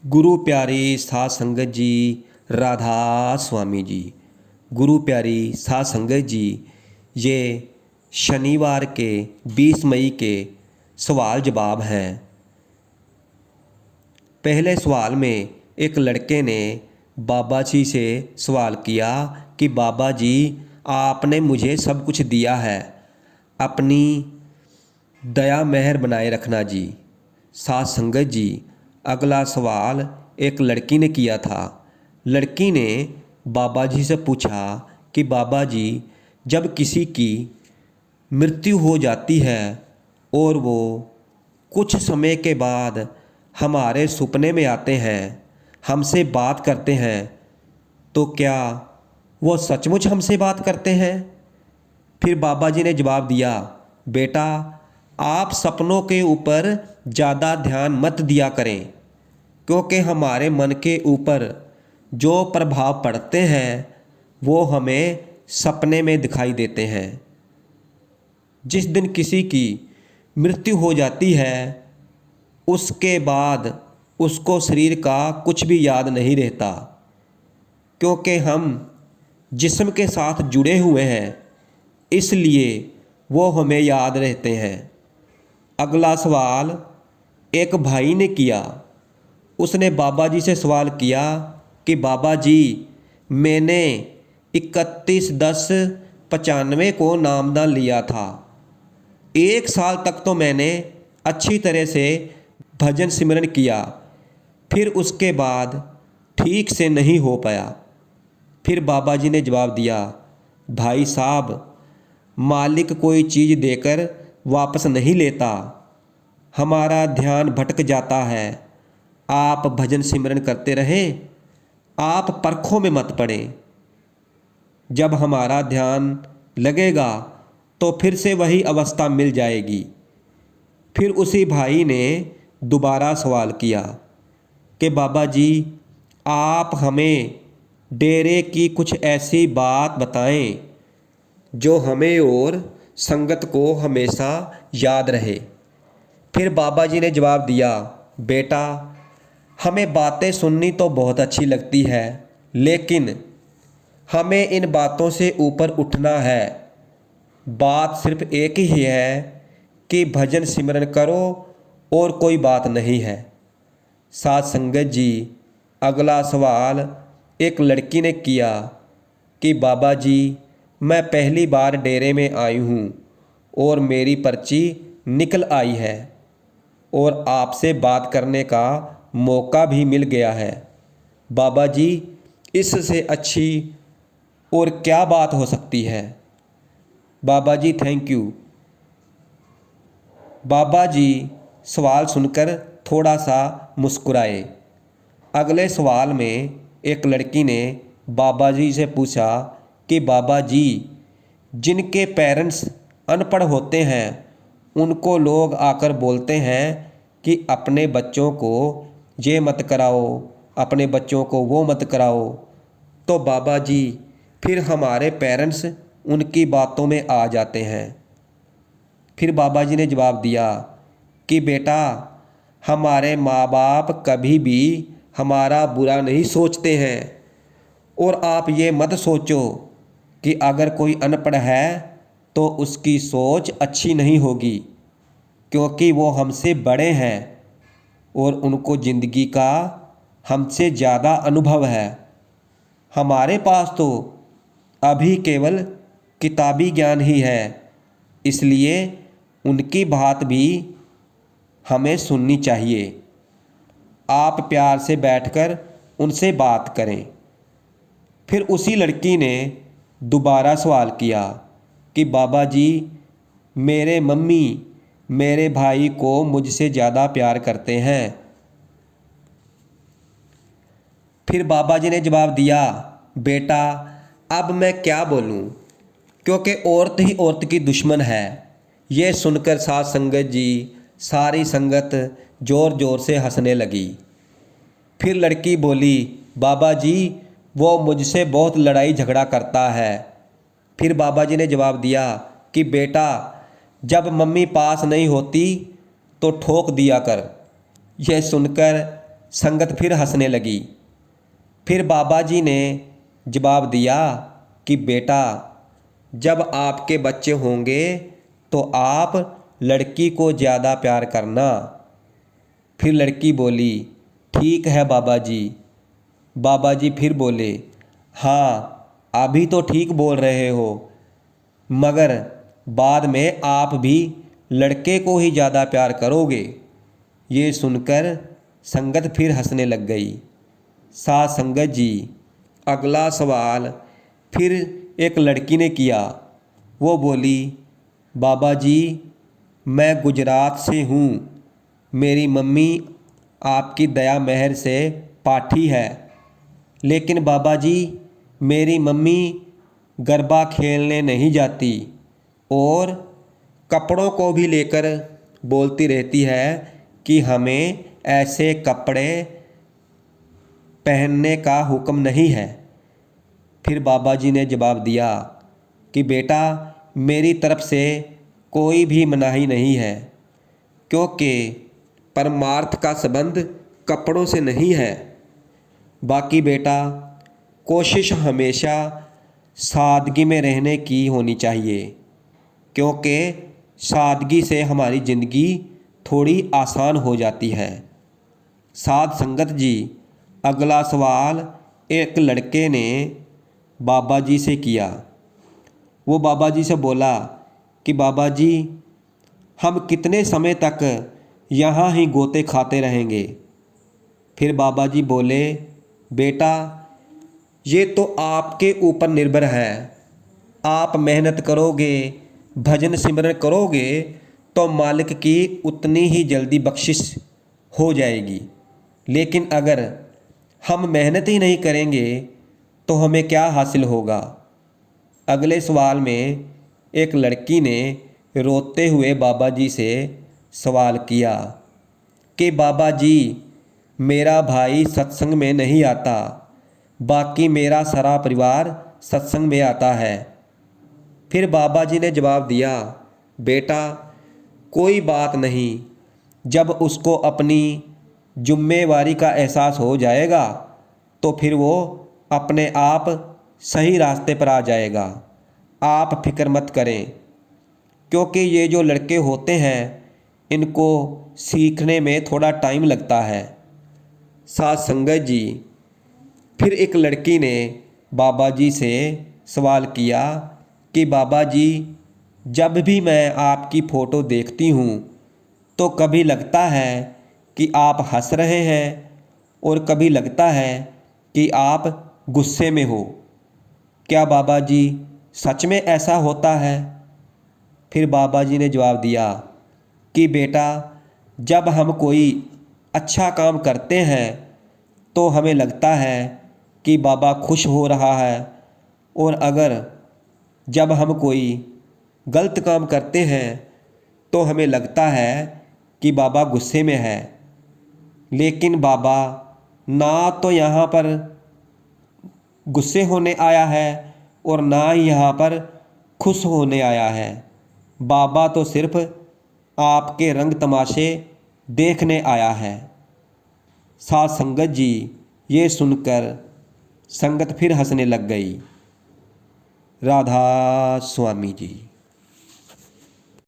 गुरु प्यारी साध संगत जी, राधा स्वामी जी। गुरु प्यारी साध संगत जी, ये शनिवार के 20 मई के सवाल जवाब हैं। पहले सवाल में एक लड़के ने बाबा जी से सवाल किया कि बाबा जी, आपने मुझे सब कुछ दिया है, अपनी दया मेहर बनाए रखना जी। साध संगत जी, अगला सवाल एक लड़की ने किया था। लड़की ने बाबा जी से पूछा कि बाबा जी, जब किसी की मृत्यु हो जाती है और वो कुछ समय के बाद हमारे सपने में आते हैं, हमसे बात करते हैं, तो क्या वो सचमुच हमसे बात करते हैं? फिर बाबा जी ने जवाब दिया, बेटा, आप सपनों के ऊपर ज़्यादा ध्यान मत दिया करें, क्योंकि हमारे मन के ऊपर जो प्रभाव पड़ते हैं वो हमें सपने में दिखाई देते हैं। जिस दिन किसी की मृत्यु हो जाती है उसके बाद उसको शरीर का कुछ भी याद नहीं रहता, क्योंकि हम जिस्म के साथ जुड़े हुए हैं, इसलिए वो हमें याद रहते हैं। अगला सवाल एक भाई ने किया। उसने बाबा जी से सवाल किया कि बाबा जी, मैंने 31/10/95 को नामदान लिया था। 1 साल तक तो मैंने अच्छी तरह से भजन सिमरन किया, फिर उसके बाद ठीक से नहीं हो पाया। फिर बाबा जी ने जवाब दिया, भाई साहब, मालिक कोई चीज़ देकर वापस नहीं लेता, हमारा ध्यान भटक जाता है। आप भजन सिमरन करते रहें, आप परखों में मत पड़ें। जब हमारा ध्यान लगेगा तो फिर से वही अवस्था मिल जाएगी। फिर उसी भाई ने दोबारा सवाल किया कि बाबा जी, आप हमें डेरे की कुछ ऐसी बात बताएं जो हमें और संगत को हमेशा याद रहे। फिर बाबा जी ने जवाब दिया, बेटा, हमें बातें सुननी तो बहुत अच्छी लगती है, लेकिन हमें इन बातों से ऊपर उठना है। बात सिर्फ एक ही है कि भजन सिमरन करो और कोई बात नहीं है। साध संगत जी, अगला सवाल एक लड़की ने किया कि बाबा जी, मैं पहली बार डेरे में आई हूँ और मेरी पर्ची निकल आई है और आपसे बात करने का मौका भी मिल गया है। बाबा जी, इससे अच्छी और क्या बात हो सकती है? बाबा जी, थैंक यू। बाबा जी सवाल सुनकर थोड़ा सा मुस्कुराए। अगले सवाल में एक लड़की ने बाबा जी से पूछा कि बाबा जी, जिनके पेरेंट्स अनपढ़ होते हैं उनको लोग आकर बोलते हैं कि अपने बच्चों को ये मत कराओ, अपने बच्चों को वो मत कराओ, तो बाबा जी फिर हमारे पेरेंट्स उनकी बातों में आ जाते हैं। फिर बाबा जी ने जवाब दिया कि बेटा, हमारे माँ बाप कभी भी हमारा बुरा नहीं सोचते हैं, और आप ये मत सोचो कि अगर कोई अनपढ़ है तो उसकी सोच अच्छी नहीं होगी, क्योंकि वो हमसे बड़े हैं और उनको ज़िंदगी का हमसे ज़्यादा अनुभव है। हमारे पास तो अभी केवल किताबी ज्ञान ही है, इसलिए उनकी बात भी हमें सुननी चाहिए। आप प्यार से बैठकर उनसे बात करें। फिर उसी लड़की ने दोबारा सवाल किया कि बाबा जी, मेरे मम्मी मेरे भाई को मुझसे ज़्यादा प्यार करते हैं। फिर बाबा जी ने जवाब दिया, बेटा, अब मैं क्या बोलूं, क्योंकि औरत ही औरत की दुश्मन है। ये सुनकर साध संगत जी, सारी संगत ज़ोर ज़ोर से हंसने लगी। फिर लड़की बोली, बाबा जी, वो मुझसे बहुत लड़ाई झगड़ा करता है। फिर बाबा जी ने जवाब दिया कि बेटा, जब मम्मी पास नहीं होती तो ठोक दिया कर। यह सुनकर संगत फिर हंसने लगी। फिर बाबा जी ने जवाब दिया कि बेटा, जब आपके बच्चे होंगे तो आप लड़की को ज़्यादा प्यार करना। फिर लड़की बोली, ठीक है बाबा जी। बाबा जी फिर बोले, हाँ अभी तो ठीक बोल रहे हो, मगर बाद में आप भी लड़के को ही ज़्यादा प्यार करोगे। ये सुनकर संगत फिर हंसने लग गई। साथ संगत जी, अगला सवाल फिर एक लड़की ने किया। वो बोली, बाबा जी मैं गुजरात से हूँ। मेरी मम्मी आपकी दया मेहर से पाठी है, लेकिन बाबा जी मेरी मम्मी गरबा खेलने नहीं जाती और कपड़ों को भी लेकर बोलती रहती है कि हमें ऐसे कपड़े पहनने का हुक्म नहीं है। फिर बाबा जी ने जवाब दिया कि बेटा, मेरी तरफ से कोई भी मनाही नहीं है, क्योंकि परमार्थ का संबंध कपड़ों से नहीं है। बाकी बेटा, कोशिश हमेशा सादगी में रहने की होनी चाहिए, क्योंकि सादगी से हमारी ज़िंदगी थोड़ी आसान हो जाती है। साध संगत जी, अगला सवाल एक लड़के ने बाबा जी से किया। वो बाबा जी से बोला कि बाबा जी हम कितने समय तक यहाँ ही गोते खाते रहेंगे। फिर बाबा जी बोले, बेटा ये तो आपके ऊपर निर्भर है। आप मेहनत करोगे, भजन सिमरन करोगे तो मालिक की उतनी ही जल्दी बख्शिश हो जाएगी। लेकिन अगर हम मेहनत ही नहीं करेंगे तो हमें क्या हासिल होगा। अगले सवाल में एक लड़की ने रोते हुए बाबा जी से सवाल किया कि बाबा जी मेरा भाई सत्संग में नहीं आता, बाकी मेरा सारा परिवार सत्संग में आता है। फिर बाबा जी ने जवाब दिया, बेटा कोई बात नहीं, जब उसको अपनी जिम्मेवारी का एहसास हो जाएगा तो फिर वो अपने आप सही रास्ते पर आ जाएगा। आप फिक्र मत करें, क्योंकि ये जो लड़के होते हैं इनको सीखने में थोड़ा टाइम लगता है। साथ संगत जी, फिर एक लड़की ने बाबा जी से सवाल किया कि बाबा जी जब भी मैं आपकी फ़ोटो देखती हूँ तो कभी लगता है कि आप हंस रहे हैं और कभी लगता है कि आप गुस्से में हो। क्या बाबा जी सच में ऐसा होता है? फिर बाबा जी ने जवाब दिया कि बेटा, जब हम कोई अच्छा काम करते हैं तो हमें लगता है कि बाबा खुश हो रहा है, और अगर जब हम कोई गलत काम करते हैं तो हमें लगता है कि बाबा गुस्से में है। लेकिन बाबा ना तो यहाँ पर गुस्से होने आया है और ना ही यहाँ पर खुश होने आया है। बाबा तो सिर्फ आपके रंग तमाशे देखने आया है। साथ संगत जी, ये सुनकर संगत फिर हंसने लग गई। राधा स्वामी जी।